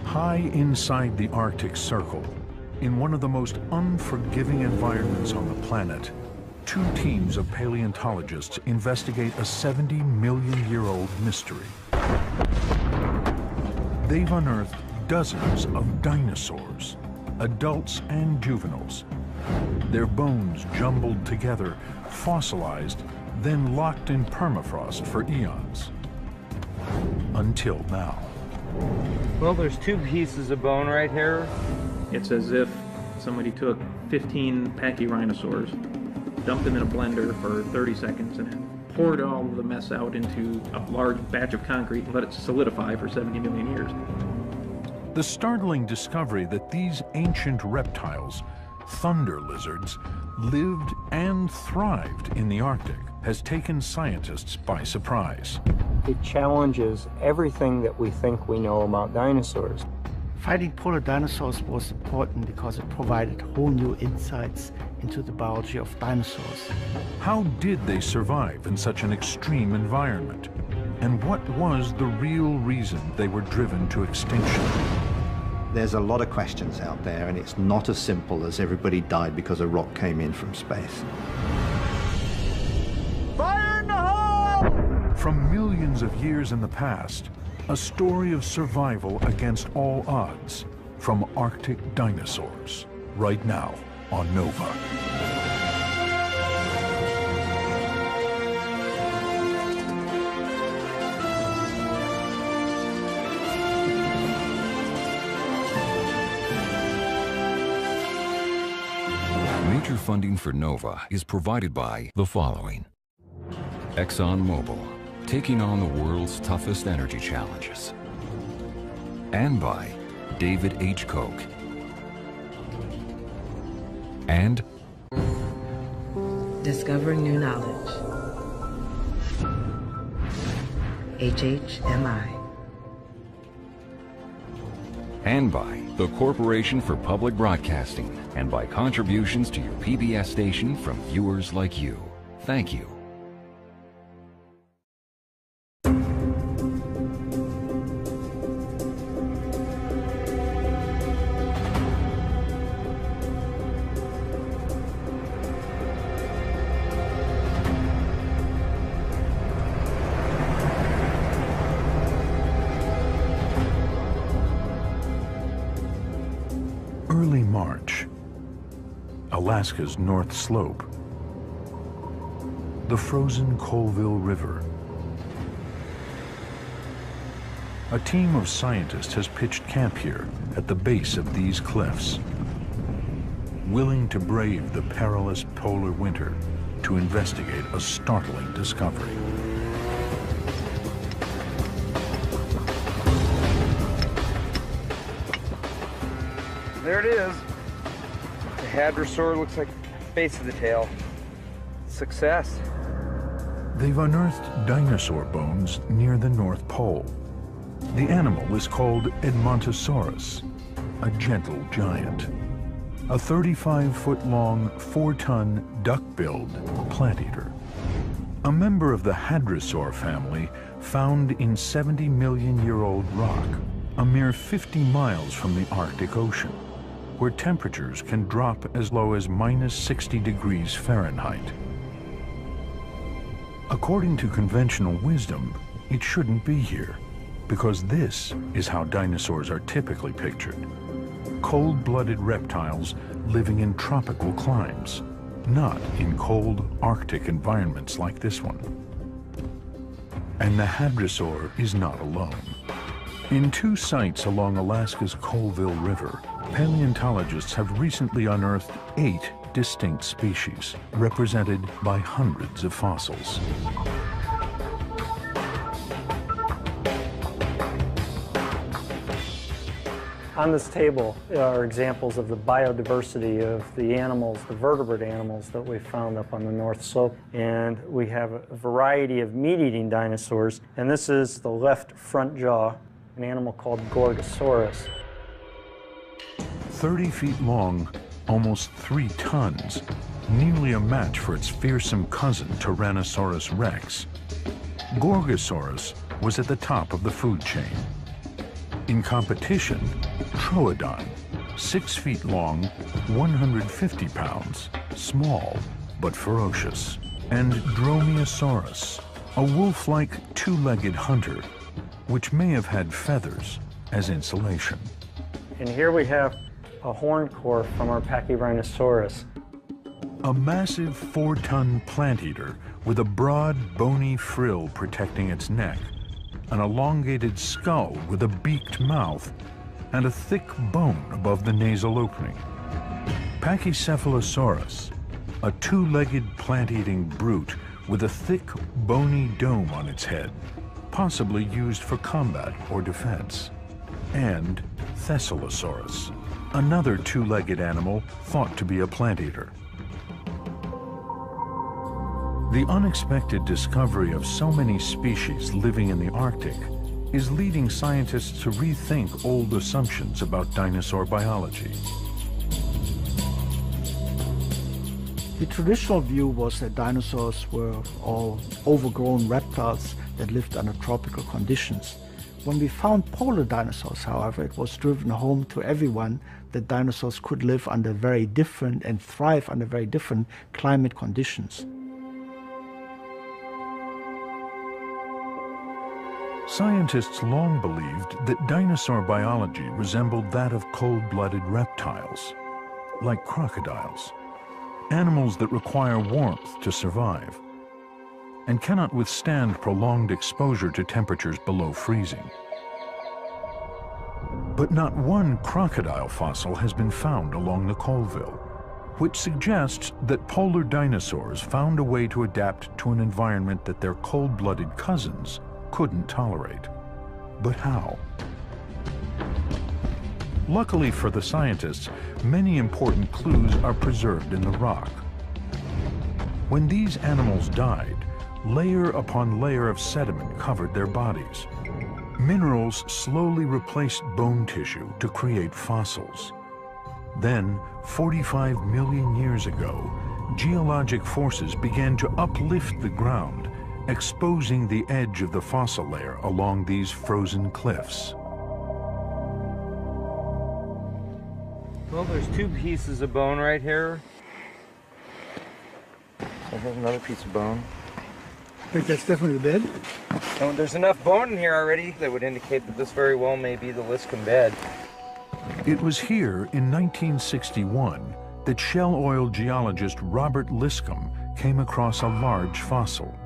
High inside the Arctic Circle, in one of the most unforgiving environments on the planet, two teams of paleontologists investigate a 70-million-year-old mystery. They've unearthed dozens of dinosaurs, adults and juveniles. Their bones jumbled together, fossilized, then locked in permafrost for eons. Until now. Well, there's two pieces of bone right here. It's as if somebody took 15 pachyrhinosaurs, dumped them in a blender for 30 seconds, and then poured all of the mess out into a large batch of concrete and let it solidify for 70 million years. The startling discovery that these ancient reptiles, thunder lizards, lived and thrived in the Arctic has taken scientists by surprise. It challenges everything that we think we know about dinosaurs. Finding polar dinosaurs was important because it provided whole new insights into the biology of dinosaurs. How did they survive in such an extreme environment? And what was the real reason they were driven to extinction? There's a lot of questions out there, and it's not as simple as everybody died because a rock came in from space. Fire in the hole! From millions of years in the past, a story of survival against all odds from Arctic dinosaurs, right now on Nova. Major funding for NOVA is provided by the following. ExxonMobil, taking on the world's toughest energy challenges. And by David H. Koch. And discovering new knowledge. HHMI. And by the Corporation for Public Broadcasting, and by contributions to your PBS station from viewers like you. Thank you. Early March, Alaska's North Slope, the frozen Colville River. A team of scientists has pitched camp here at the base of these cliffs, willing to brave the perilous polar winter to investigate a startling discovery. There it is. The hadrosaur looks like the base of the tail. Success. They've unearthed dinosaur bones near the North Pole. The animal is called Edmontosaurus, a gentle giant. A 35-foot-long, 4-ton, duck-billed plant eater. A member of the hadrosaur family found in 70-million-year-old rock, a mere 50 miles from the Arctic Ocean, where temperatures can drop as low as minus 60 degrees Fahrenheit. According to conventional wisdom, it shouldn't be here, because this is how dinosaurs are typically pictured. Cold-blooded reptiles living in tropical climes, not in cold Arctic environments like this one. And the hadrosaur is not alone. In two sites along Alaska's Colville River, paleontologists have recently unearthed 8 distinct species, represented by hundreds of fossils. On this table are examples of the biodiversity of the animals, the vertebrate animals that we found up on the North Slope. And we have a variety of meat-eating dinosaurs. And this is the left front jaw, an animal called Gorgosaurus. 30 feet long, almost 3 tons, nearly a match for its fearsome cousin Tyrannosaurus rex. Gorgosaurus was at the top of the food chain. In competition, Troodon, 6 feet long, 150 pounds, small but ferocious, and Dromaeosaurus, a wolf-like two-legged hunter, which may have had feathers as insulation. And here we have a horn core from our Pachyrhinosaurus. A massive 4-ton plant eater with a broad, bony frill protecting its neck, an elongated skull with a beaked mouth, and a thick bone above the nasal opening. Pachycephalosaurus, a two-legged plant-eating brute with a thick, bony dome on its head, possibly used for combat or defense. And Thessalosaurus, another two-legged animal thought to be a plant-eater. The unexpected discovery of so many species living in the Arctic is leading scientists to rethink old assumptions about dinosaur biology. The traditional view was that dinosaurs were all overgrown reptiles that lived under tropical conditions. When we found polar dinosaurs, however, it was driven home to everyone that dinosaurs could live under very different and thrive under very different climate conditions. Scientists long believed that dinosaur biology resembled that of cold-blooded reptiles, like crocodiles, animals that require warmth to survive and cannot withstand prolonged exposure to temperatures below freezing. But not one crocodile fossil has been found along the Colville, which suggests that polar dinosaurs found a way to adapt to an environment that their cold-blooded cousins couldn't tolerate. But how? Luckily for the scientists, many important clues are preserved in the rock. When these animals died, layer upon layer of sediment covered their bodies. Minerals slowly replaced bone tissue to create fossils. Then, 45 million years ago, geologic forces began to uplift the ground, exposing the edge of the fossil layer along these frozen cliffs. Well, there's 2 pieces of bone right here. And here's another piece of bone. I think that's definitely the bed. And there's enough bone in here already that would indicate that this very well may be the Liscum bed. It was here in 1961 that Shell Oil geologist Robert Liscum came across a large fossil.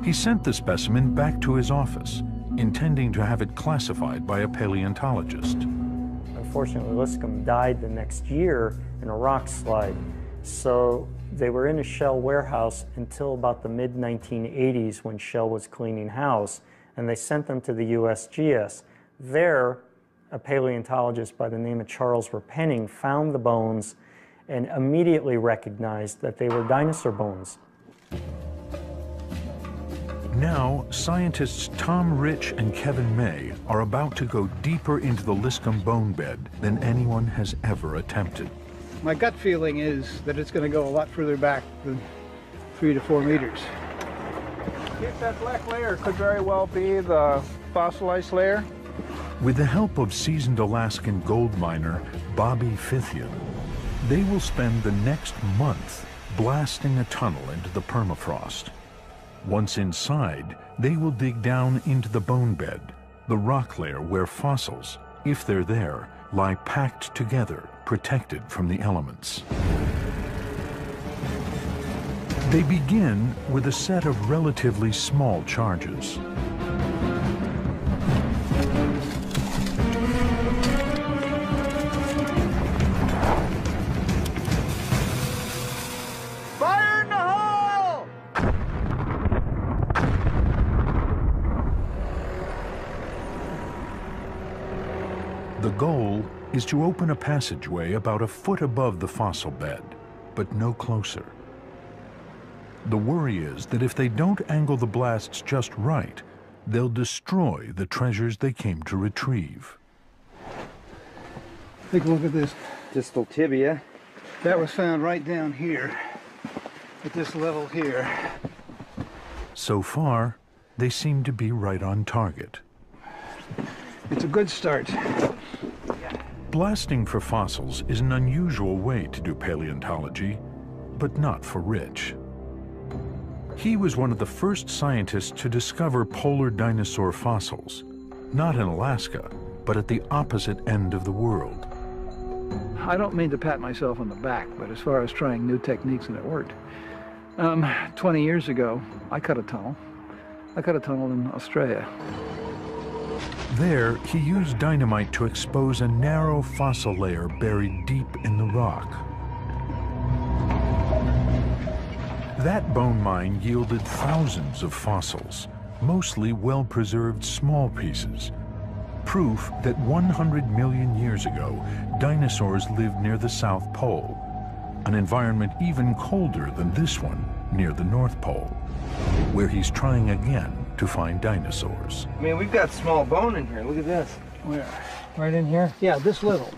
He sent the specimen back to his office, intending to have it classified by a paleontologist. Unfortunately, Liscum died the next year in a rock slide. So they were in a Shell warehouse until about the mid-1980s when Shell was cleaning house, and they sent them to the USGS. There, a paleontologist by the name of Charles Repenning found the bones and immediately recognized that they were dinosaur bones. Now, scientists Tom Rich and Kevin May are about to go deeper into the Liscum bone bed than anyone has ever attempted. My gut feeling is that it's going to go a lot further back than 3 to 4 meters. That black layer could very well be the fossilized layer. With the help of seasoned Alaskan gold miner Bobby Fithian, they will spend the next month blasting a tunnel into the permafrost. Once inside, they will dig down into the bone bed, the rock layer where fossils, if they're there, lie packed together, protected from the elements. They begin with a set of relatively small charges. Fire in the hole! The goal is to open a passageway about a foot above the fossil bed, but no closer. The worry is that if they don't angle the blasts just right, they'll destroy the treasures they came to retrieve. Take a look at this. Distal tibia. That was found right down here, at this level here. So far, they seem to be right on target. It's a good start. Blasting for fossils is an unusual way to do paleontology, but not for Rich. He was one of the first scientists to discover polar dinosaur fossils, not in Alaska, but at the opposite end of the world. I don't mean to pat myself on the back, but as far as trying new techniques, and it worked. 20 years ago, I cut a tunnel. I cut a tunnel in Australia. There, he used dynamite to expose a narrow fossil layer buried deep in the rock. That bone mine yielded thousands of fossils, mostly well-preserved small pieces, proof that 100 million years ago, dinosaurs lived near the South Pole, an environment even colder than this one near the North Pole, where he's trying again to find dinosaurs. I mean, we've got small bone in here. Look at this. Where? Right in here? Yeah, this little.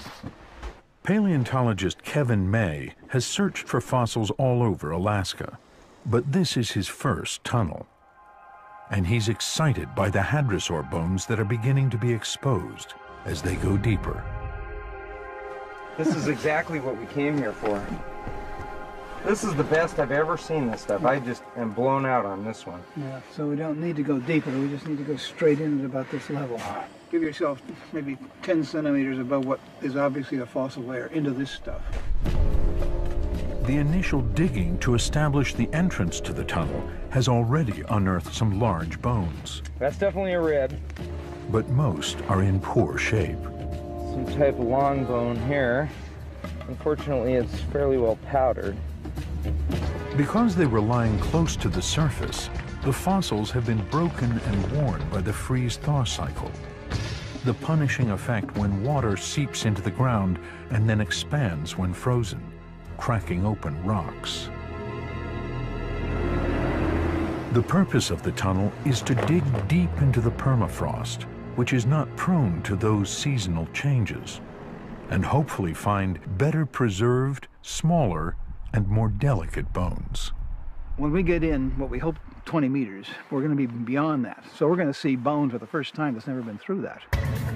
Paleontologist Kevin May has searched for fossils all over Alaska, but this is his first tunnel. And he's excited by the hadrosaur bones that are beginning to be exposed as they go deeper. This is exactly what we came here for. This is the best I've ever seen this stuff. I just am blown out on this one. Yeah, so we don't need to go deeper. We just need to go straight in at about this level. Give yourself maybe 10 centimeters above what is obviously a fossil layer into this stuff. The initial digging to establish the entrance to the tunnel has already unearthed some large bones. That's definitely a rib. But most are in poor shape. Some type of long bone here. Unfortunately, it's fairly well powdered. Because they were lying close to the surface, the fossils have been broken and worn by the freeze-thaw cycle, the punishing effect when water seeps into the ground and then expands when frozen, cracking open rocks. The purpose of the tunnel is to dig deep into the permafrost, which is not prone to those seasonal changes, and hopefully find better preserved, smaller, and more delicate bones. When we get in, what we hope 20 meters, we're going to be beyond that. So we're going to see bones for the first time that's never been through that.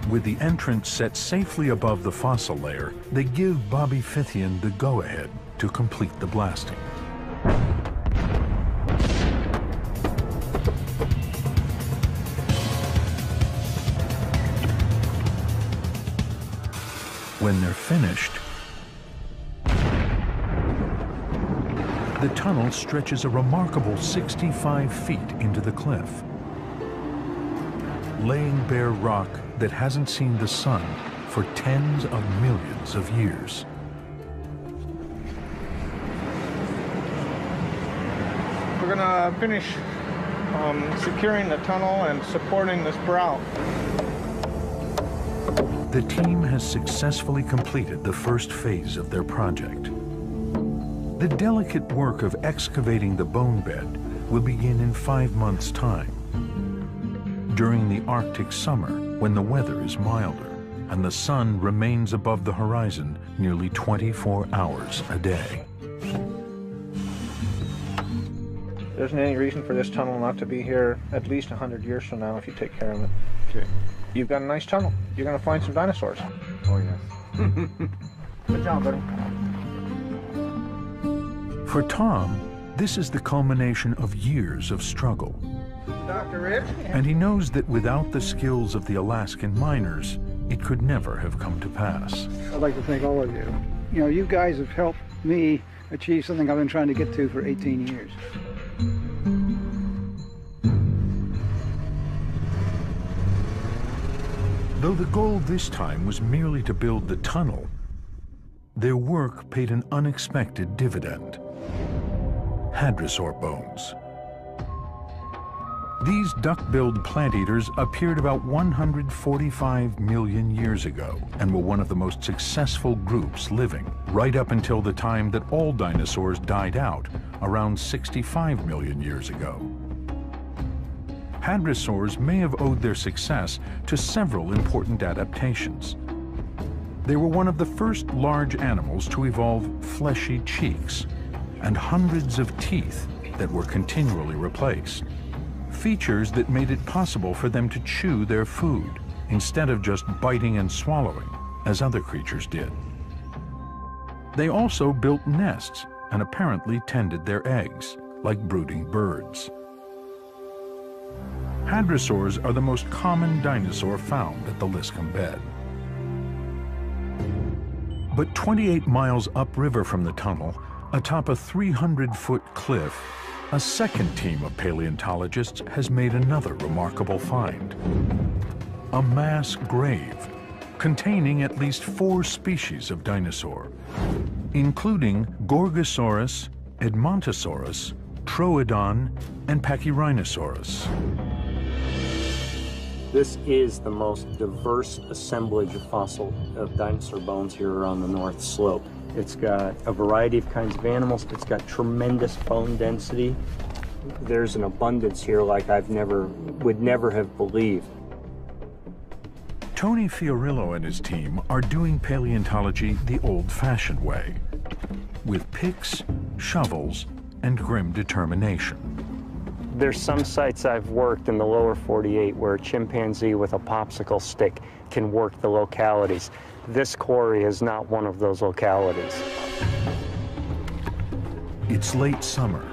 With the entrance set safely above the fossil layer, they give Bobby Fithian the go-ahead to complete the blasting. When they're finished, the tunnel stretches a remarkable 65 feet into the cliff, laying bare rock that hasn't seen the sun for tens of millions of years. We're gonna finish securing the tunnel and supporting this brow. The team has successfully completed the first phase of their project. The delicate work of excavating the bone bed will begin in 5 months' time. During the Arctic summer, when the weather is milder and the sun remains above the horizon nearly 24 hours a day. There isn't any reason for this tunnel not to be here at least 100 years from now if you take care of it. Okay. You've got a nice tunnel. You're going to find some dinosaurs. Oh, yes. Good job, buddy. For Tom, this is the culmination of years of struggle. Dr. Rich? And he knows that without the skills of the Alaskan miners, it could never have come to pass. I'd like to thank all of you. You know, you guys have helped me achieve something I've been trying to get to for 18 years. Though the goal this time was merely to build the tunnel, their work paid an unexpected dividend. Hadrosaur bones. These duck-billed plant-eaters appeared about 145 million years ago and were one of the most successful groups living, right up until the time that all dinosaurs died out, around 65 million years ago. Hadrosaurs may have owed their success to several important adaptations. They were one of the first large animals to evolve fleshy cheeks and hundreds of teeth that were continually replaced. Features that made it possible for them to chew their food instead of just biting and swallowing, as other creatures did. They also built nests and apparently tended their eggs, like brooding birds. Hadrosaurs are the most common dinosaur found at the Liscombe bed. But 28 miles upriver from the tunnel, atop a 300-foot cliff, a second team of paleontologists has made another remarkable find. A mass grave containing at least 4 species of dinosaur, including Gorgosaurus, Edmontosaurus, Troodon, and Pachyrhinosaurus. This is the most diverse assemblage of dinosaur bones here around the North Slope. It's got a variety of kinds of animals. It's got tremendous bone density. There's an abundance here like would never have believed. Tony Fiorillo and his team are doing paleontology the old-fashioned way, with picks, shovels, and grim determination. There's some sites I've worked in the lower 48 where a chimpanzee with a popsicle stick can work the localities. This quarry is not one of those localities. It's late summer,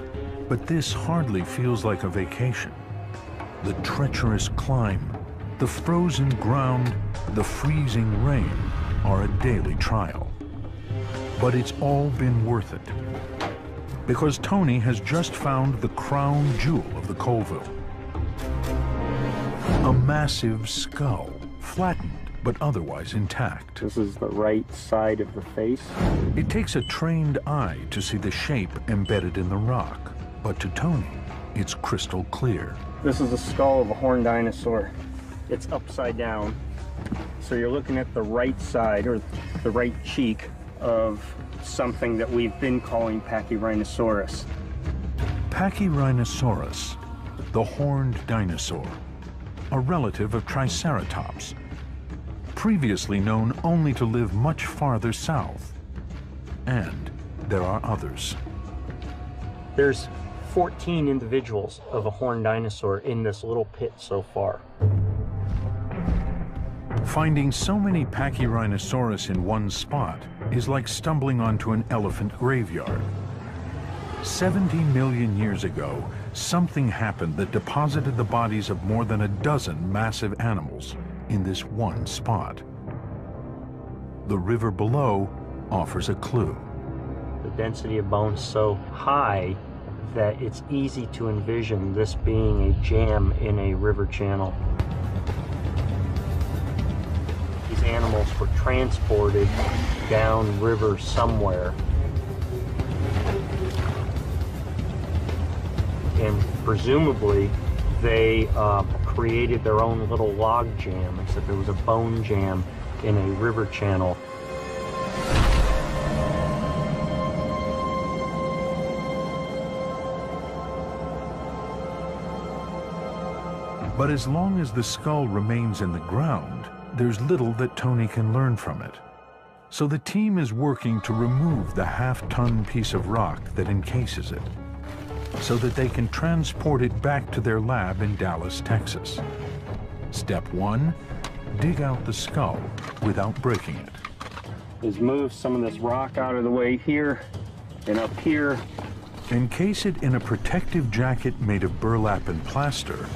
but this hardly feels like a vacation. The treacherous climb, the frozen ground, the freezing rain are a daily trial. But it's all been worth it, because Tony has just found the crown jewel of the Colville. A massive skull, flattened but otherwise intact. This is the right side of the face. It takes a trained eye to see the shape embedded in the rock, but to Tony, it's crystal clear. This is the skull of a horned dinosaur. It's upside down, so you're looking at the right side, or the right cheek, of something that we've been calling Pachyrhinosaurus. Pachyrhinosaurus, the horned dinosaur, a relative of Triceratops, previously known only to live much farther south. And there are others. There's 14 individuals of a horned dinosaur in this little pit so far. Finding so many Pachyrhinosaurus in one spot is like stumbling onto an elephant graveyard. 70 million years ago, something happened that deposited the bodies of more than a dozen massive animals in this one spot. The river below offers a clue. The density of bone is so high that it's easy to envision this being a jam in a river channel. These animals were transported down river somewhere, and presumably they created their own little log jam, except there was a bone jam in a river channel. But as long as the skull remains in the ground, there's little that Tony can learn from it. So the team is working to remove the half-ton piece of rock that encases it, so that they can transport it back to their lab in Dallas, Texas. Step 1, dig out the skull without breaking it. Is move some of this rock out of the way here and up here. Encase it in a protective jacket made of burlap and plaster,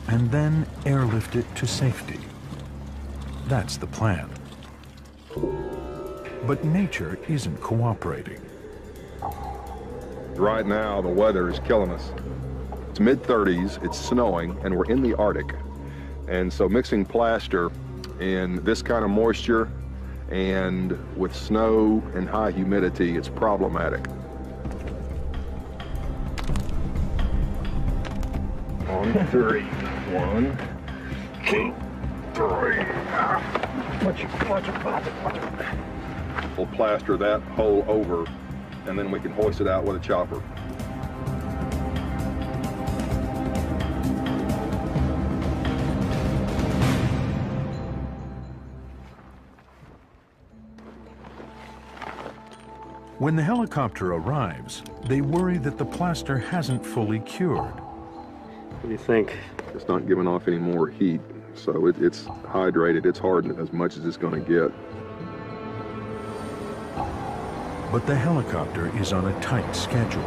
and then airlift it to safety. That's the plan. But nature isn't cooperating. Right now, the weather is killing us. It's mid-30s, it's snowing, and we're in the Arctic. And so mixing plaster in this kind of moisture and with snow and high humidity, it's problematic. On 3. 1, 2, 3. Watch it. We'll plaster that hole over, and then we can hoist it out with a chopper. When the helicopter arrives, they worry that the plaster hasn't fully cured. What do you think? It's not giving off any more heat. So it's hydrated, it's hardened as much as it's going to get. But the helicopter is on a tight schedule.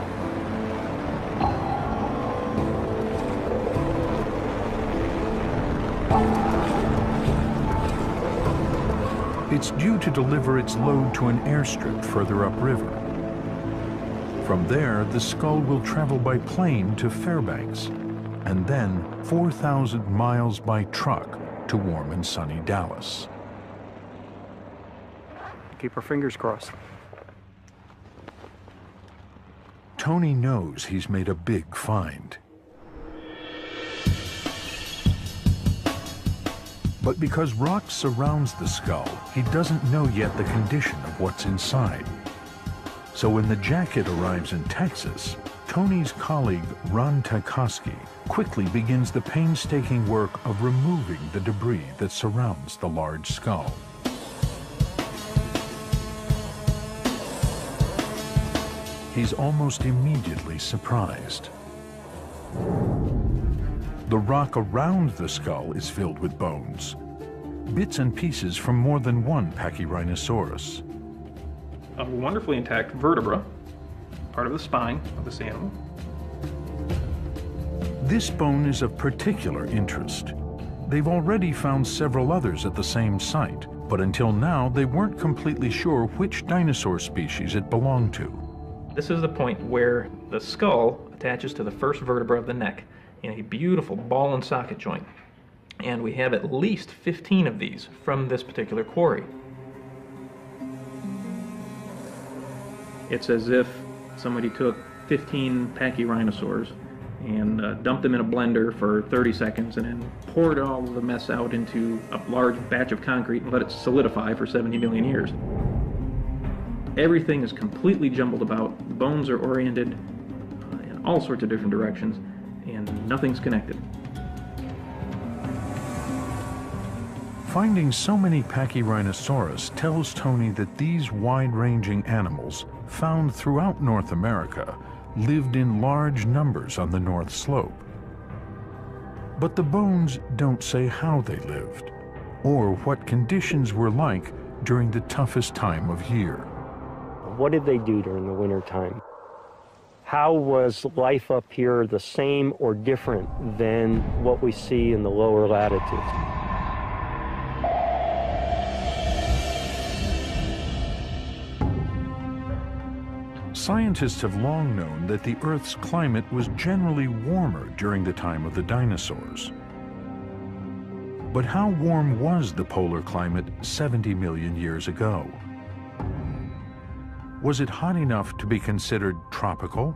It's due to deliver its load to an airstrip further upriver. From there, the skull will travel by plane to Fairbanks, and then 4,000 miles by truck to warm and sunny Dallas. Keep our fingers crossed. Tony knows he's made a big find. But because rock surrounds the skull, he doesn't know yet the condition of what's inside. So when the jacket arrives in Texas, Tony's colleague Ron Tchaikovsky quickly begins the painstaking work of removing the debris that surrounds the large skull. He's almost immediately surprised. The rock around the skull is filled with bones, bits and pieces from more than one Pachyrhinosaurus. A wonderfully intact vertebra, part of the spine of this animal. This bone is of particular interest. They've already found several others at the same site, but until now they weren't completely sure which dinosaur species it belonged to. This is the point where the skull attaches to the first vertebra of the neck in a beautiful ball and socket joint. And we have at least 15 of these from this particular quarry. It's as if somebody took 15 Pachyrhinosaurs and dumped them in a blender for 30 seconds and then poured all of the mess out into a large batch of concrete and let it solidify for 70 million years. Everything is completely jumbled about. The bones are oriented in all sorts of different directions, and nothing's connected. Finding so many Pachyrhinosaurus tells Tony that these wide-ranging animals, found throughout North America, lived in large numbers on the North Slope. But the bones don't say how they lived, or what conditions were like during the toughest time of year. What did they do during the winter time? How was life up here the same or different than what we see in the lower latitudes? Scientists have long known that the Earth's climate was generally warmer during the time of the dinosaurs. But how warm was the polar climate 70 million years ago? Was it hot enough to be considered tropical?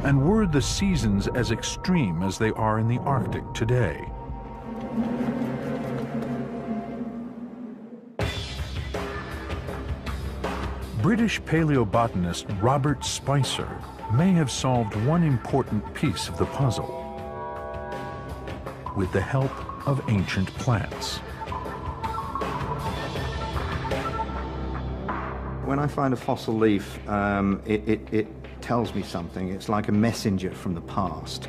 And were the seasons as extreme as they are in the Arctic today? British paleobotanist Robert Spicer may have solved one important piece of the puzzle with the help of ancient plants. When I find a fossil leaf, it tells me something. It's like a messenger from the past.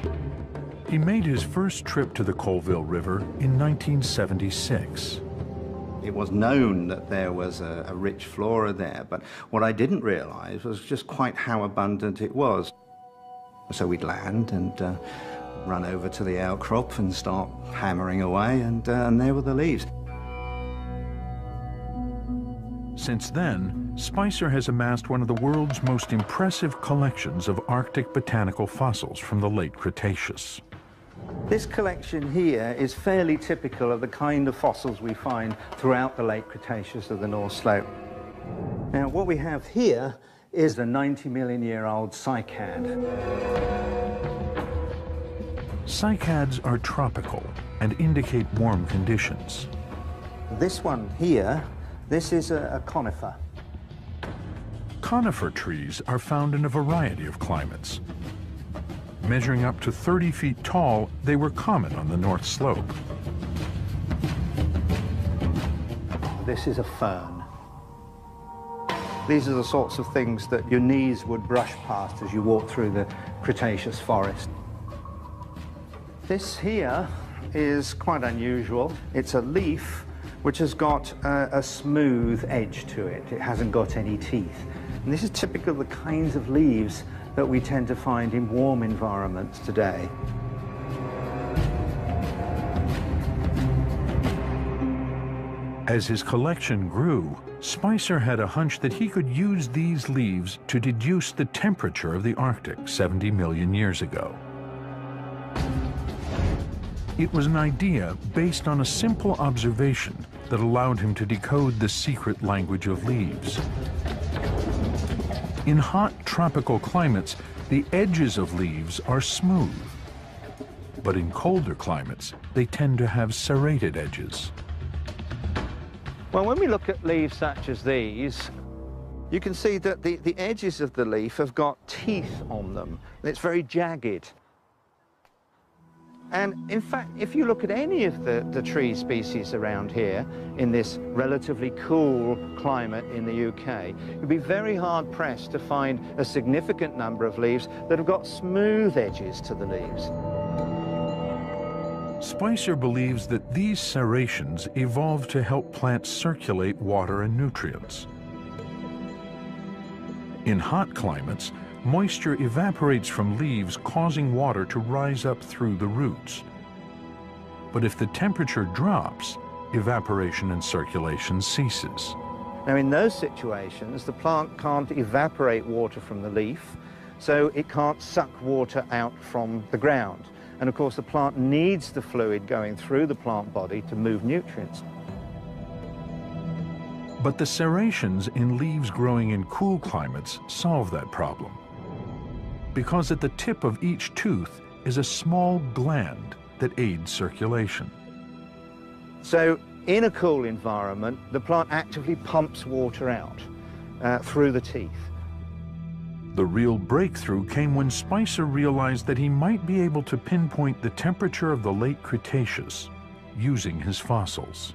He made his first trip to the Colville River in 1976. It was known that there was a rich flora there, but what I didn't realize was just quite how abundant it was. So we'd land and run over to the outcrop and start hammering away, and there were the leaves. Since then, Spicer has amassed one of the world's most impressive collections of Arctic botanical fossils from the late Cretaceous. This collection here is fairly typical of the kind of fossils we find throughout the late Cretaceous of the North Slope. Now, what we have here is a 90-million-year-old cycad. Cycads are tropical and indicate warm conditions. This one here, this is a conifer. Conifer trees are found in a variety of climates. Measuring up to 30 feet tall, they were common on the North Slope. This is a fern. These are the sorts of things that your knees would brush past as you walk through the Cretaceous forest. This here is quite unusual. It's a leaf which has got a smooth edge to it. It hasn't got any teeth. And this is typical of the kinds of leaves that we tend to find in warm environments today. As his collection grew, Spicer had a hunch that he could use these leaves to deduce the temperature of the Arctic 70 million years ago. It was an idea based on a simple observation that allowed him to decode the secret language of leaves. In hot tropical climates, the edges of leaves are smooth. But in colder climates, they tend to have serrated edges. Well, when we look at leaves such as these, you can see that the edges of the leaf have got teeth on them. It's very jagged. And in fact, if you look at any of the tree species around here in this relatively cool climate in the UK, you'd be very hard-pressed to find a significant number of leaves that have got smooth edges to the leaves. Spicer believes that these serrations evolved to help plants circulate water and nutrients. In hot climates, moisture evaporates from leaves, causing water to rise up through the roots. But if the temperature drops, evaporation and circulation ceases. Now, in those situations, the plant can't evaporate water from the leaf, so it can't suck water out from the ground. And of course, the plant needs the fluid going through the plant body to move nutrients. But the serrations in leaves growing in cool climates solve that problem, because at the tip of each tooth is a small gland that aids circulation. So in a cool environment, the plant actively pumps water out through the teeth. The real breakthrough came when Spicer realized that he might be able to pinpoint the temperature of the late Cretaceous using his fossils.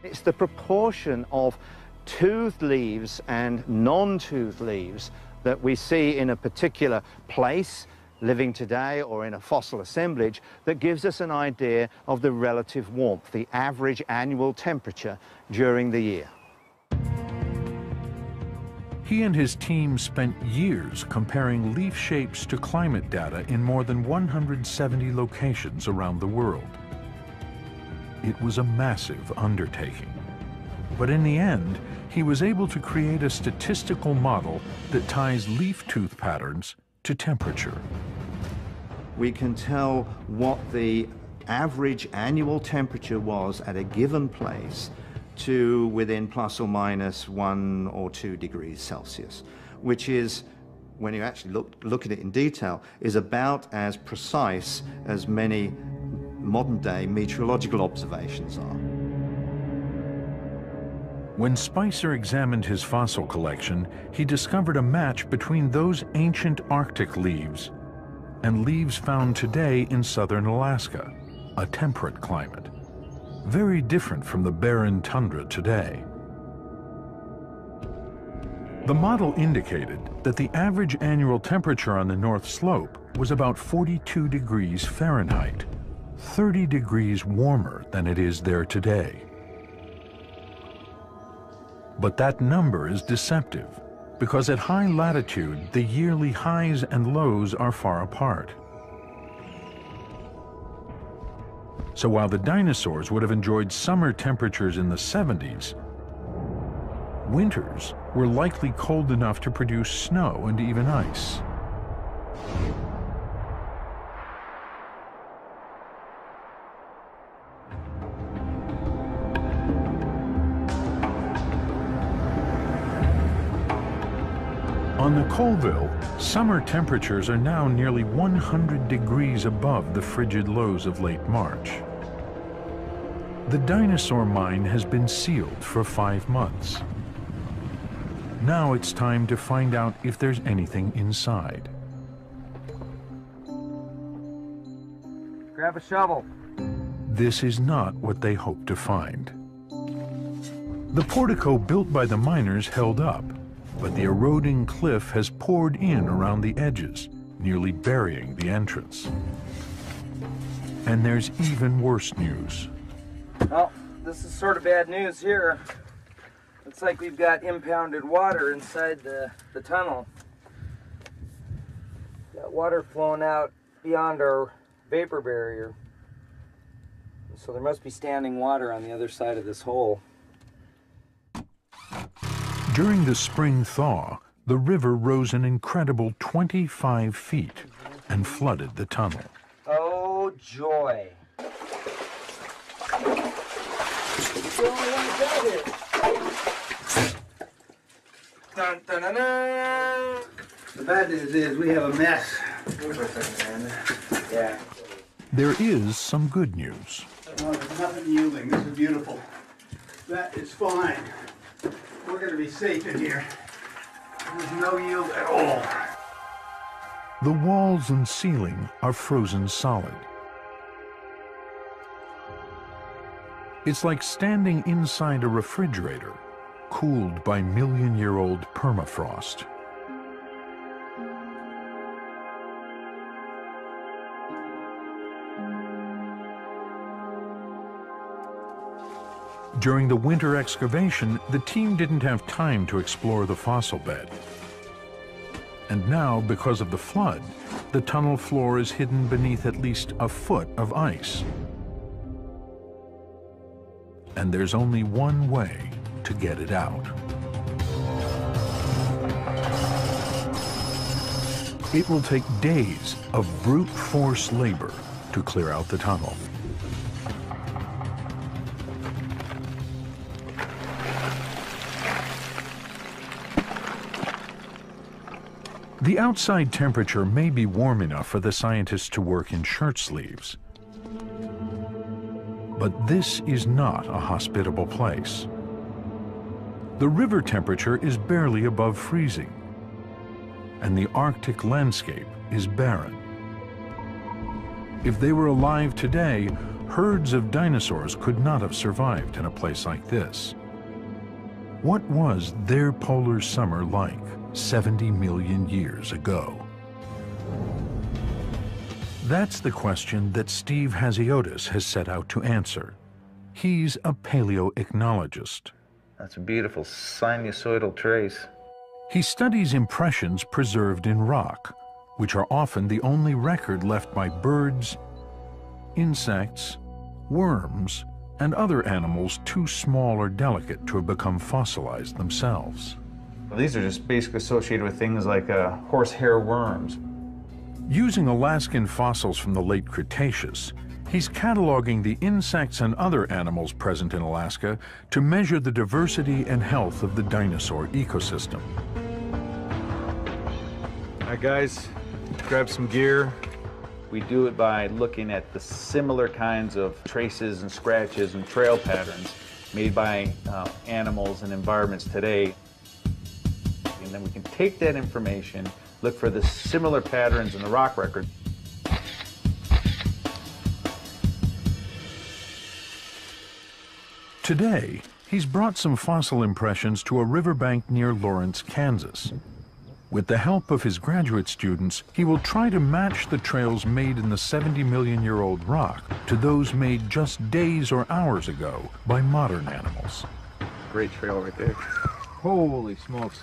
It's the proportion of toothed leaves and non-toothed leaves that we see in a particular place living today or in a fossil assemblage that gives us an idea of the relative warmth, the average annual temperature during the year. He and his team spent years comparing leaf shapes to climate data in more than 170 locations around the world. It was a massive undertaking. But in the end, he was able to create a statistical model that ties leaf tooth patterns to temperature. We can tell what the average annual temperature was at a given place to within plus or minus 1 or 2 degrees Celsius, which is, when you actually look at it in detail, is about as precise as many modern-day meteorological observations are. When Spicer examined his fossil collection, he discovered a match between those ancient Arctic leaves and leaves found today in southern Alaska, a temperate climate, very different from the barren tundra today. The model indicated that the average annual temperature on the North Slope was about 42 degrees Fahrenheit, 30 degrees warmer than it is there today. But that number is deceptive, because at high latitude, the yearly highs and lows are far apart. So while the dinosaurs would have enjoyed summer temperatures in the 70s, winters were likely cold enough to produce snow and even ice. On the Colville, summer temperatures are now nearly 100 degrees above the frigid lows of late March. The dinosaur mine has been sealed for 5 months. Now it's time to find out if there's anything inside. Grab a shovel. This is not what they hoped to find. The portico built by the miners held up, but the eroding cliff has poured in around the edges, nearly burying the entrance. And there's even worse news. Well, this is sort of bad news here. Looks like we've got impounded water inside the tunnel. Got water flowing out beyond our vapor barrier. So there must be standing water on the other side of this hole. During the spring thaw, the river rose an incredible 25 feet and flooded the tunnel. Oh, joy. Dun, dun, dun, dun. The bad news is we have a mess. Yeah. There is some good news. Oh, there's nothing yielding. This is beautiful. That is fine. We're going to be safe in here. There's no yield at all. The walls and ceiling are frozen solid. It's like standing inside a refrigerator, cooled by million-year-old permafrost. During the winter excavation, the team didn't have time to explore the fossil bed. And now, because of the flood, the tunnel floor is hidden beneath at least a foot of ice. And there's only one way to get it out. It will take days of brute force labor to clear out the tunnel. The outside temperature may be warm enough for the scientists to work in shirt sleeves. But this is not a hospitable place. The river temperature is barely above freezing, and the Arctic landscape is barren. If they were alive today, herds of dinosaurs could not have survived in a place like this. What was their polar summer like 70 million years ago? That's the question that Steve Hasiotis has set out to answer. He's a paleoichnologist. That's a beautiful sinusoidal trace. He studies impressions preserved in rock, which are often the only record left by birds, insects, worms, and other animals too small or delicate to have become fossilized themselves. Well, these are just basically associated with things like horsehair worms. Using Alaskan fossils from the late Cretaceous, he's cataloging the insects and other animals present in Alaska to measure the diversity and health of the dinosaur ecosystem. All right, guys, grab some gear. We do it by looking at the similar kinds of traces and scratches and trail patterns made by animals and environments today. And then we can take that information, look for the similar patterns in the rock record. Today, he's brought some fossil impressions to a riverbank near Lawrence, Kansas. With the help of his graduate students, he will try to match the trails made in the 70-million-year-old rock to those made just days or hours ago by modern animals. Great trail right there. Holy smokes.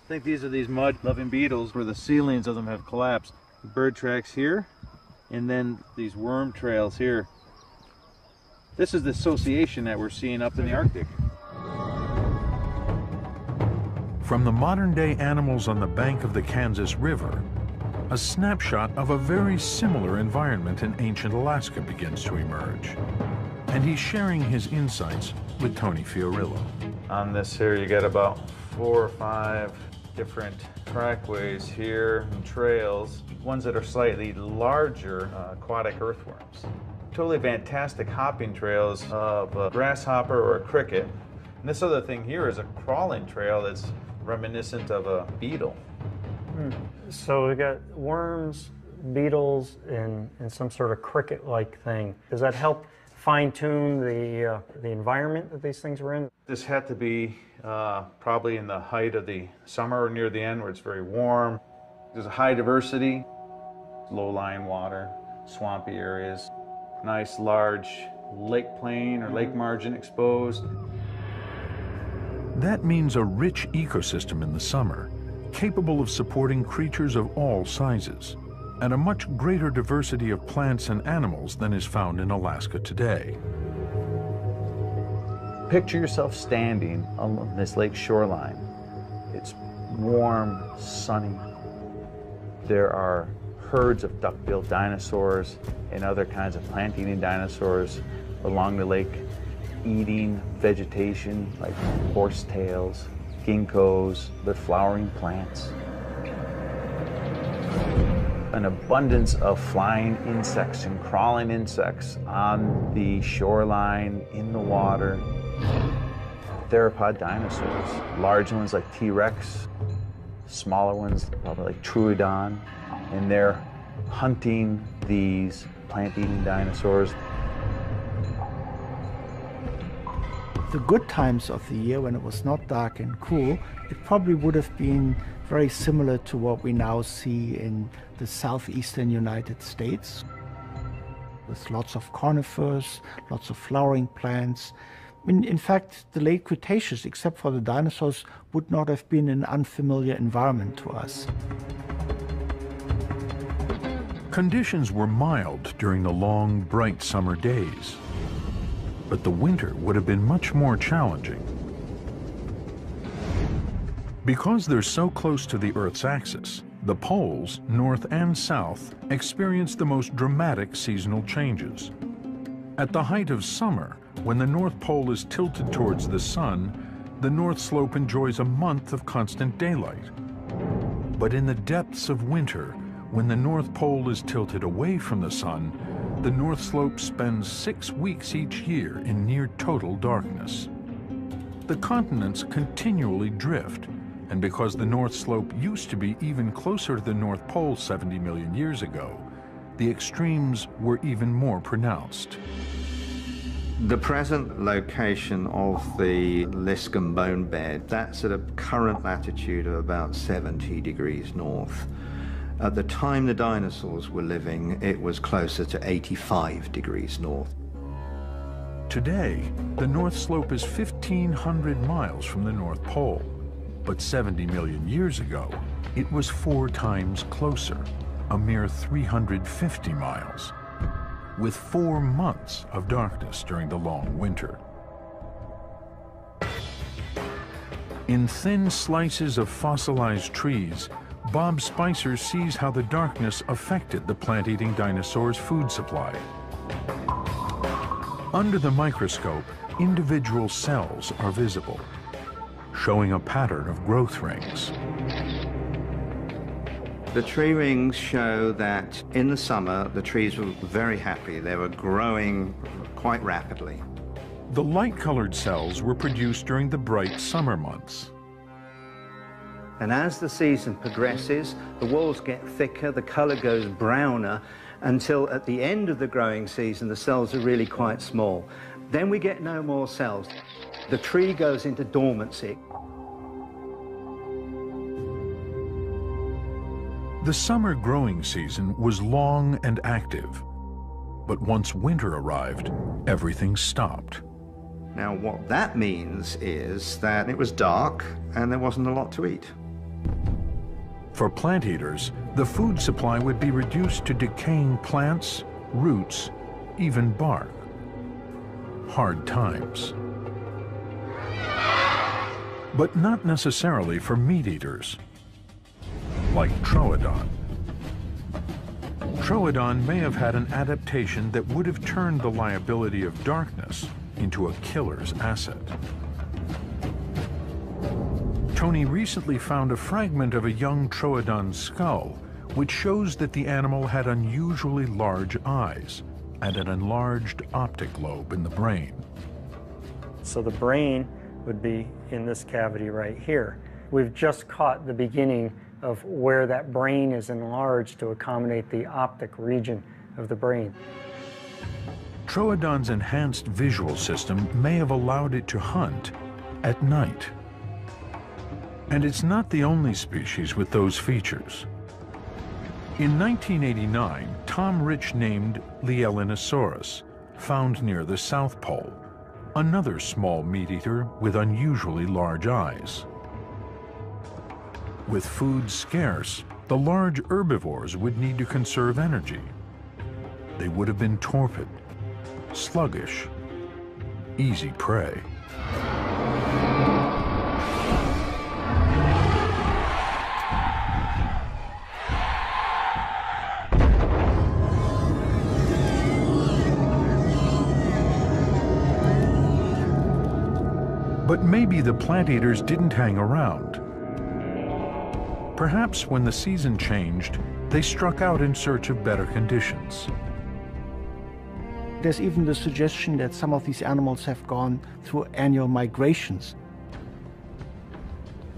I think these are these mud-loving beetles where the ceilings of them have collapsed. Bird tracks here, and then these worm trails here. This is the association that we're seeing up in the Arctic. From the modern-day animals on the bank of the Kansas River, a snapshot of a very similar environment in ancient Alaska begins to emerge. And he's sharing his insights with Tony Fiorillo. On this here, you got about 4 or 5 different trackways here and trails, ones that are slightly larger aquatic earthworms. Totally fantastic hopping trails of a grasshopper or a cricket. And this other thing here is a crawling trail that's reminiscent of a beetle. So we got worms, beetles, and some sort of cricket-like thing. Does that help fine-tune the environment that these things were in? This had to be probably in the height of the summer or near the end where it's very warm. There's a high diversity, low-lying water. swampy areas. Nice large lake plain or lake margin exposed. That means a rich ecosystem in the summer, capable of supporting creatures of all sizes, and a much greater diversity of plants and animals than is found in Alaska today. Picture yourself standing on this lake shoreline. It's warm, sunny. There are herds of duck-billed dinosaurs and other kinds of plant-eating dinosaurs along the lake, eating vegetation like horsetails, ginkgos, the flowering plants. An abundance of flying insects and crawling insects on the shoreline, in the water. Theropod dinosaurs, large ones like T-Rex, smaller ones probably like Troodon, and they're hunting these plant-eating dinosaurs. The good times of the year, when it was not dark and cool, it probably would have been very similar to what we now see in the southeastern United States, with lots of conifers, lots of flowering plants. In fact, the late Cretaceous, except for the dinosaurs, would not have been an unfamiliar environment to us. Conditions were mild during the long, bright summer days, but the winter would have been much more challenging. Because they're so close to the Earth's axis, the poles, north and south, experience the most dramatic seasonal changes. At the height of summer, when the North Pole is tilted towards the sun, the North Slope enjoys a month of constant daylight. But in the depths of winter, when the North Pole is tilted away from the sun, the North Slope spends 6 weeks each year in near total darkness. The continents continually drift, and because the North Slope used to be even closer to the North Pole 70 million years ago, the extremes were even more pronounced. The present location of the Liscum bone bed, that's at a current latitude of about 70 degrees north. At the time the dinosaurs were living, it was closer to 85 degrees north. Today, the North Slope is 1,500 miles from the North Pole, but 70 million years ago, it was 4 times closer, a mere 350 miles, with 4 months of darkness during the long winter. In thin slices of fossilized trees, Bob Spicer sees how the darkness affected the plant-eating dinosaurs' food supply. Under the microscope, individual cells are visible, showing a pattern of growth rings. The tree rings show that in the summer, the trees were very happy. They were growing quite rapidly. The light-colored cells were produced during the bright summer months. And as the season progresses, the walls get thicker, the color goes browner, until at the end of the growing season, the cells are really quite small. Then we get no more cells. The tree goes into dormancy. The summer growing season was long and active, but once winter arrived, everything stopped. Now, what that means is that it was dark and there wasn't a lot to eat. For plant eaters, the food supply would be reduced to decaying plants, roots, even bark. Hard times. But not necessarily for meat eaters, like Troodon. Troodon may have had an adaptation that would have turned the liability of darkness into a killer's asset. Tony recently found a fragment of a young Troodon skull, which shows that the animal had unusually large eyes and an enlarged optic lobe in the brain. So the brain would be in this cavity right here. We've just caught the beginning of where that brain is enlarged to accommodate the optic region of the brain. Troodon's enhanced visual system may have allowed it to hunt at night. And it's not the only species with those features. In 1989, Tom Rich named Lielinosaurus, found near the South Pole, another small meat-eater with unusually large eyes. With food scarce, the large herbivores would need to conserve energy. They would have been torpid, sluggish, easy prey. But maybe the plant eaters didn't hang around. Perhaps when the season changed, they struck out in search of better conditions. There's even the suggestion that some of these animals have gone through annual migrations.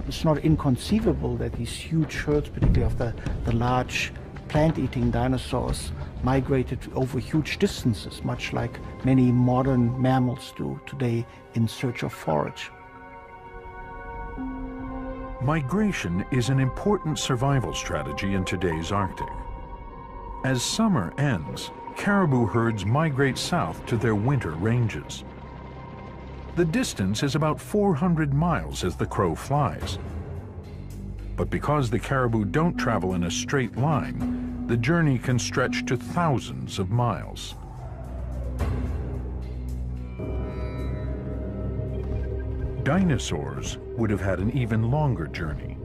It's not inconceivable that these huge herds, particularly of the large plant-eating dinosaurs, migrated over huge distances, much like many modern mammals do today in search of forage. Migration is an important survival strategy in today's Arctic. As summer ends, caribou herds migrate south to their winter ranges. The distance is about 400 miles as the crow flies. But because the caribou don't travel in a straight line, the journey can stretch to thousands of miles. Dinosaurs would have had an even longer journey.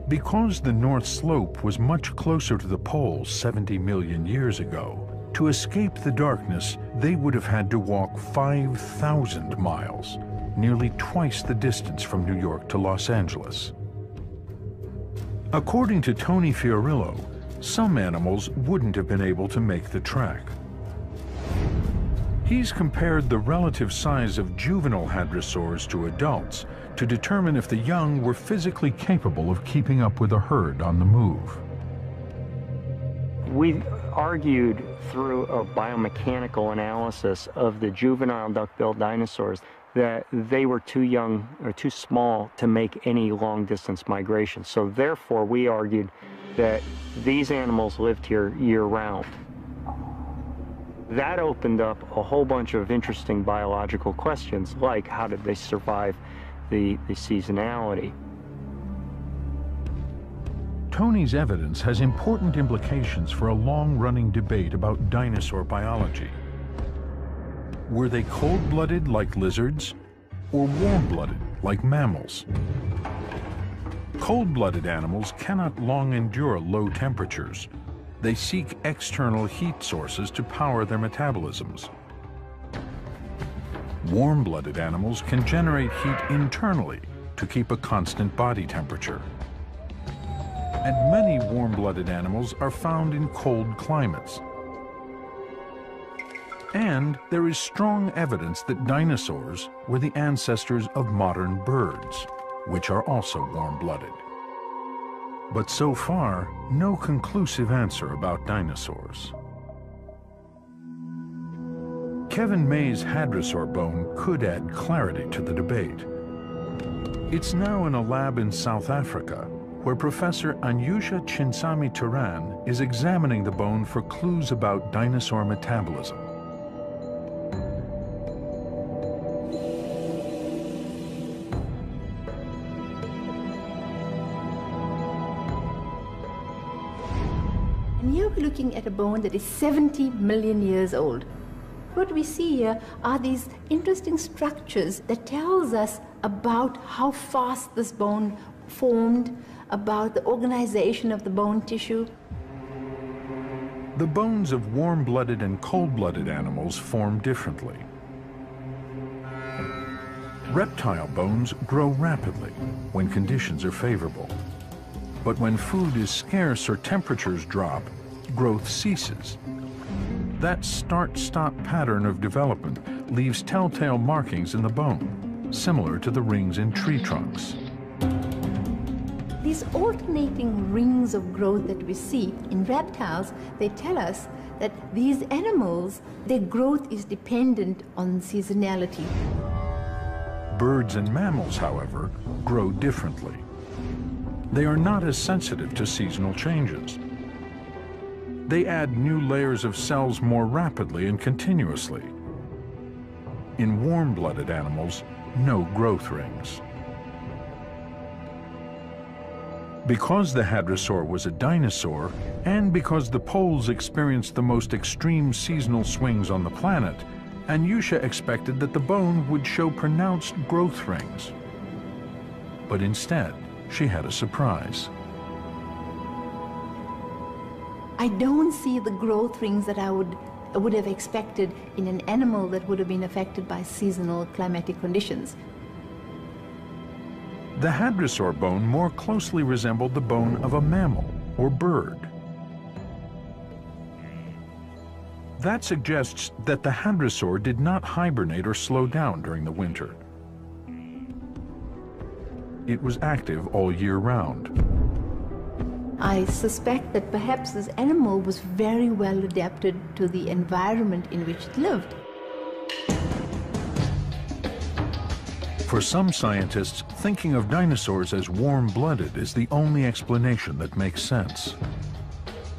Because the North Slope was much closer to the poles 70 million years ago, to escape the darkness, they would have had to walk 5,000 miles, nearly twice the distance from New York to Los Angeles. According to Tony Fiorillo, some animals wouldn't have been able to make the trek. He's compared the relative size of juvenile hadrosaurs to adults to determine if the young were physically capable of keeping up with a herd on the move. We argued through a biomechanical analysis of the juvenile duck-billed dinosaurs that they were too young or too small to make any long-distance migration. So therefore, we argued that these animals lived here year-round. That opened up a whole bunch of interesting biological questions, like how did they survive the seasonality? Tony's evidence has important implications for a long-running debate about dinosaur biology. Were they cold-blooded like lizards, or warm-blooded like mammals? Cold-blooded animals cannot long endure low temperatures. They seek external heat sources to power their metabolisms. Warm-blooded animals can generate heat internally to keep a constant body temperature. And many warm-blooded animals are found in cold climates. And there is strong evidence that dinosaurs were the ancestors of modern birds, which are also warm-blooded. But so far, no conclusive answer about dinosaurs. Kevin May's hadrosaur bone could add clarity to the debate. It's now in a lab in South Africa, where Professor Anyusha Chinsami-Turan is examining the bone for clues about dinosaur metabolism. And here we're looking at a bone that is 70 million years old. What we see here are these interesting structures that tells us about how fast this bone formed, about the organization of the bone tissue. The bones of warm-blooded and cold-blooded animals form differently. Reptile bones grow rapidly when conditions are favorable. But when food is scarce or temperatures drop, growth ceases. That start-stop pattern of development leaves telltale markings in the bone, similar to the rings in tree trunks. These alternating rings of growth that we see in reptiles, they tell us that these animals, their growth is dependent on seasonality. Birds and mammals, however, grow differently. They are not as sensitive to seasonal changes. they add new layers of cells more rapidly and continuously. In warm-blooded animals, no growth rings. Because the hadrosaur was a dinosaur, and because the poles experienced the most extreme seasonal swings on the planet, Anyusha expected that the bone would show pronounced growth rings. But instead, she had a surprise. I don't see the growth rings that I would have expected in an animal that would have been affected by seasonal climatic conditions. The hadrosaur bone more closely resembled the bone of a mammal or bird. That suggests that the hadrosaur did not hibernate or slow down during the winter. It was active all year round. I suspect that perhaps this animal was very well adapted to the environment in which it lived. For some scientists, thinking of dinosaurs as warm-blooded is the only explanation that makes sense.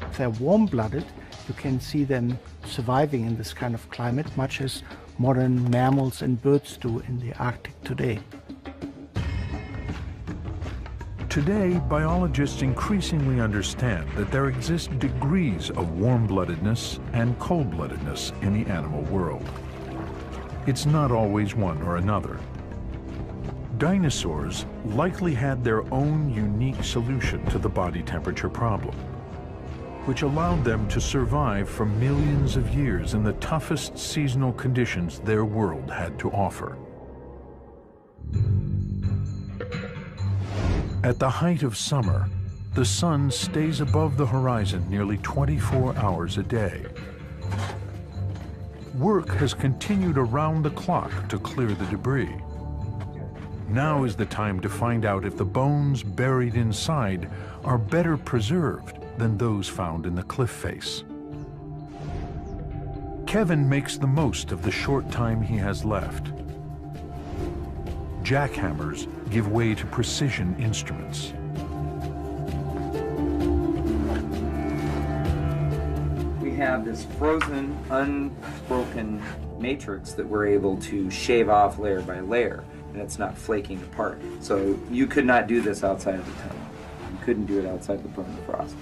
If they're warm-blooded, you can see them surviving in this kind of climate, much as modern mammals and birds do in the Arctic today. Today, biologists increasingly understand that there exist degrees of warm-bloodedness and cold-bloodedness in the animal world. It's not always one or another. Dinosaurs likely had their own unique solution to the body temperature problem, which allowed them to survive for millions of years in the toughest seasonal conditions their world had to offer. At the height of summer, the sun stays above the horizon nearly 24 hours a day. Work has continued around the clock to clear the debris. Now is the time to find out if the bones buried inside are better preserved than those found in the cliff face. Kevin makes the most of the short time he has left. Jackhammers give way to precision instruments. We have this frozen, unbroken matrix that we're able to shave off layer by layer, and it's not flaking apart. So you could not do this outside of the tunnel. You couldn't do it outside the permafrost.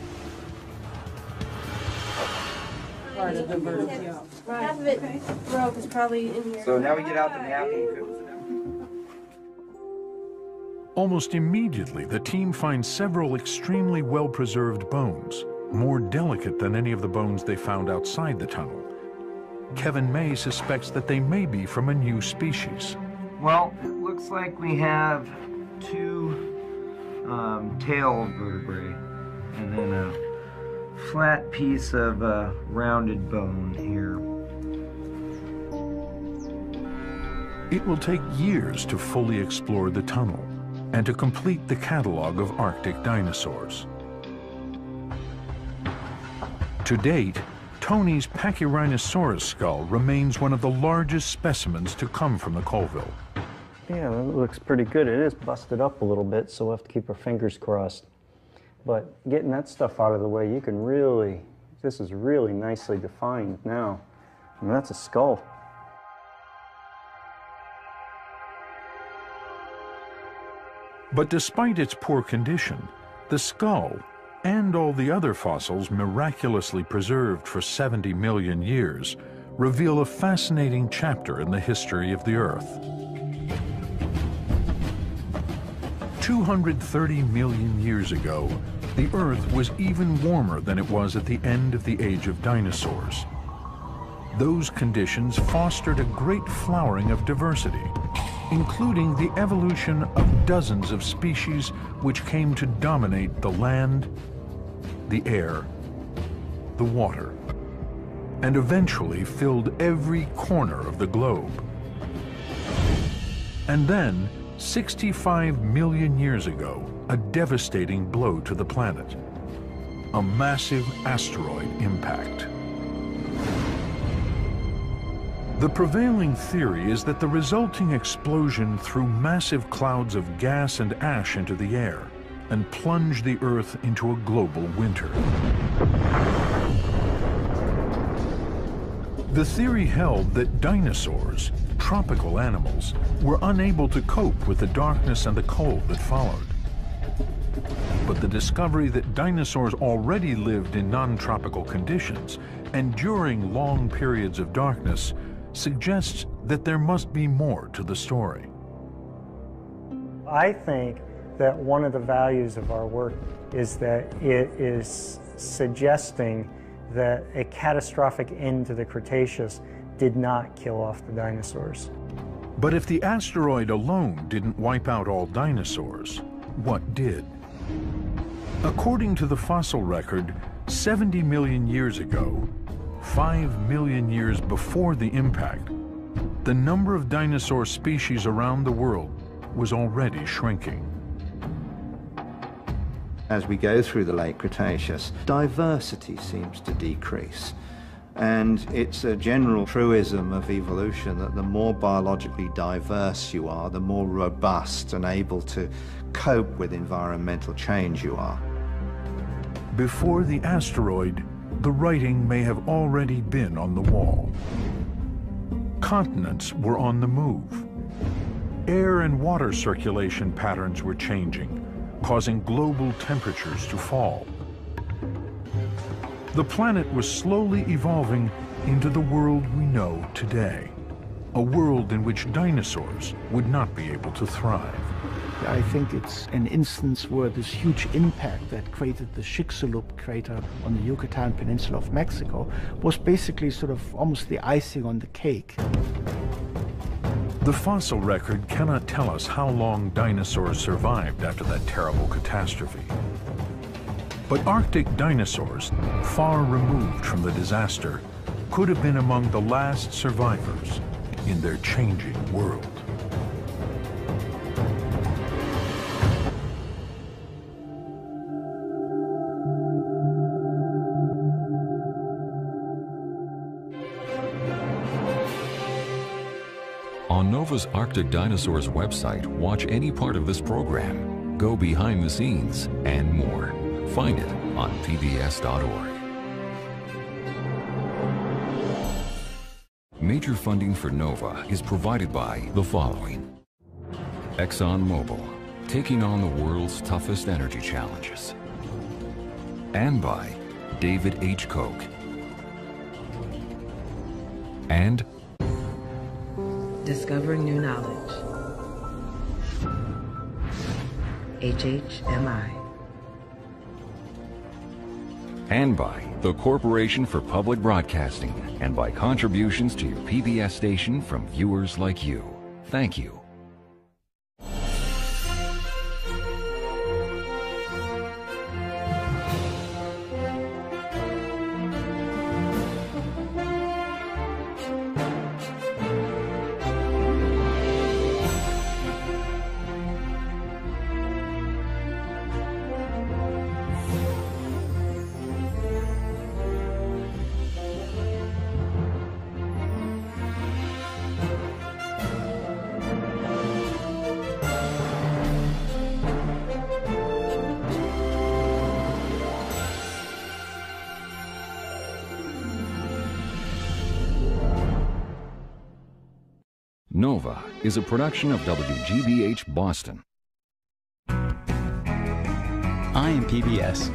Part of the vertebrae. Right. Half of it broke is probably in here. So now we get out the mapping. Almost immediately, the team finds several extremely well-preserved bones, more delicate than any of the bones they found outside the tunnel. Kevin May suspects that they may be from a new species. Well, it looks like we have two tail vertebrae and then a flat piece of rounded bone here. It will take years to fully explore the tunnel and to complete the catalog of Arctic dinosaurs. To date, Tony's Pachyrhinosaurus skull remains one of the largest specimens to come from the Colville. Yeah, it looks pretty good. It is busted up a little bit, so we'll have to keep our fingers crossed. But getting that stuff out of the way, you can really, this is really nicely defined now. I mean, that's a skull. But despite its poor condition, the skull and all the other fossils miraculously preserved for 70 million years reveal a fascinating chapter in the history of the Earth. 230 million years ago, the Earth was even warmer than it was at the end of the age of dinosaurs. Those conditions fostered a great flowering of diversity, including the evolution of dozens of species which came to dominate the land, the air, the water, and eventually filled every corner of the globe. And then, 65 million years ago, a devastating blow to the planet. A massive asteroid impact. The prevailing theory is that the resulting explosion threw massive clouds of gas and ash into the air and plunged the Earth into a global winter. The theory held that dinosaurs, tropical animals, were unable to cope with the darkness and the cold that followed. But the discovery that dinosaurs already lived in non-tropical conditions and during long periods of darkness suggests that there must be more to the story. I think that one of the values of our work is that it is suggesting that a catastrophic end to the Cretaceous did not kill off the dinosaurs. But if the asteroid alone didn't wipe out all dinosaurs, what did? According to the fossil record, 70 million years ago, 5 million years before the impact, the number of dinosaur species around the world was already shrinking. As we go through the late Cretaceous, diversity seems to decrease. And it's a general truism of evolution that the more biologically diverse you are, the more robust and able to cope with environmental change you are. Before the asteroid, the writing may have already been on the wall. Continents were on the move. Air and water circulation patterns were changing, causing global temperatures to fall. The planet was slowly evolving into the world we know today, a world in which dinosaurs would not be able to thrive. I think it's an instance where this huge impact that created the Chicxulub crater on the Yucatan Peninsula of Mexico was basically sort of almost the icing on the cake. The fossil record cannot tell us how long dinosaurs survived after that terrible catastrophe. But Arctic dinosaurs, far removed from the disaster, could have been among the last survivors in their changing world. On NOVA's Arctic Dinosaurs website, watch any part of this program, go behind the scenes, and more. Find it on pbs.org. Major funding for NOVA is provided by the following: ExxonMobil, taking on the world's toughest energy challenges. And by David H. Koch. And discovering new knowledge. HHMI. And by the Corporation for Public Broadcasting, and by contributions to your PBS station from viewers like you. Thank you. NOVA is a production of WGBH Boston. I am PBS.